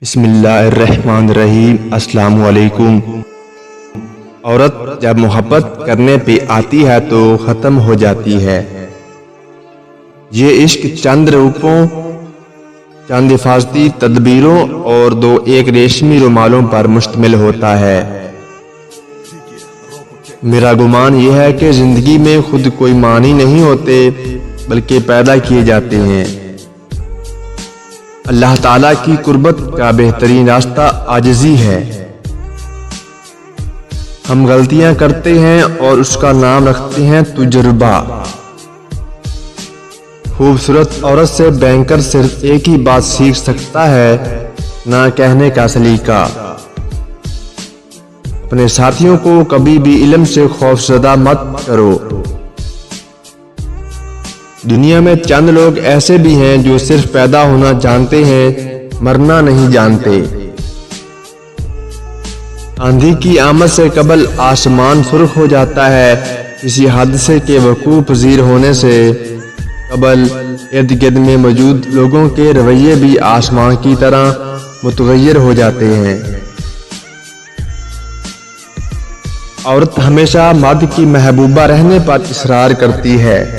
بسم اللہ الرحمن الرحیم۔ السلام علیکم۔ عورت جب محبت کرنے پہ آتی ہے تو ختم ہو جاتی ہے۔ یہ عشق چند روپوں، چند حفاظتی تدبیروں اور دو ایک ریشمی رومالوں پر مشتمل ہوتا ہے۔ میرا گمان یہ ہے کہ زندگی میں خود کوئی معنی نہیں ہوتے بلکہ پیدا کیے جاتے ہیں۔ اللہ تعالیٰ کی قربت کا بہترین راستہ عاجزی ہے۔ ہم غلطیاں کرتے ہیں اور اس کا نام رکھتے ہیں تجربہ۔ خوبصورت عورت سے بینکر صرف ایک ہی بات سیکھ سکتا ہے، نہ کہنے کا سلیقہ۔ اپنے ساتھیوں کو کبھی بھی علم سے خوفزدہ مت کرو۔ دنیا میں چند لوگ ایسے بھی ہیں جو صرف پیدا ہونا جانتے ہیں، مرنا نہیں جانتے۔ آندھی کی آمد سے قبل آسمان سرخ ہو جاتا ہے، کسی حادثے کے وقوع پذیر ہونے سے قبل ارد گرد میں موجود لوگوں کے رویے بھی آسمان کی طرح متغیر ہو جاتے ہیں۔ عورت ہمیشہ مرد کی محبوبہ رہنے پر اصرار کرتی ہے۔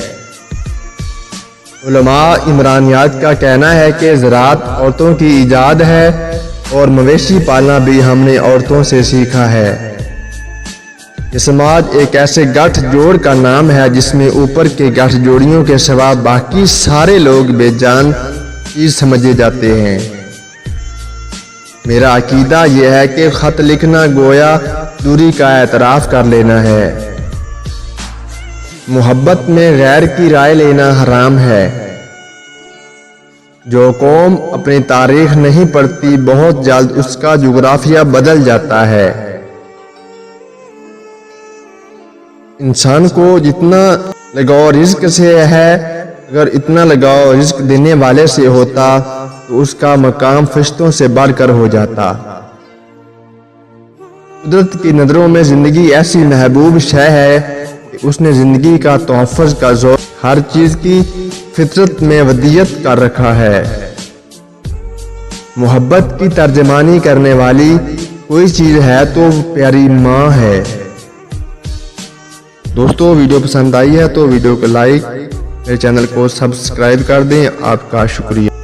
علماء عمرانیات کا کہنا ہے کہ زراعت عورتوں کی ایجاد ہے اور مویشی پالنا بھی ہم نے عورتوں سے سیکھا ہے۔ یہ سماج ایک ایسے گٹھ جوڑ کا نام ہے جس میں اوپر کے گٹھ جوڑیوں کے سوا باقی سارے لوگ بے جان چیز سمجھے جاتے ہیں۔ میرا عقیدہ یہ ہے کہ خط لکھنا گویا دوری کا اعتراف کر لینا ہے۔ محبت میں غیر کی رائے لینا حرام ہے۔ جو قوم اپنی تاریخ نہیں پڑھتی بہت جلد اس کا جغرافیہ بدل جاتا ہے۔ انسان کو جتنا لگاؤ رزق سے ہے، اگر اتنا لگاؤ رزق دینے والے سے ہوتا تو اس کا مقام فرشتوں سے بڑھ کر ہو جاتا۔ قدرت کی نظروں میں زندگی ایسی محبوب شے ہے کہ اس نے زندگی کا تحفظ کا ذوق ہر چیز کی فطرت میں ودیت کر رکھا ہے۔ محبت کی ترجمانی کرنے والی کوئی چیز ہے تو پیاری ماں ہے۔ دوستو، ویڈیو پسند آئی ہے تو ویڈیو کو لائک، میرے چینل کو سبسکرائب کر دیں۔ آپ کا شکریہ۔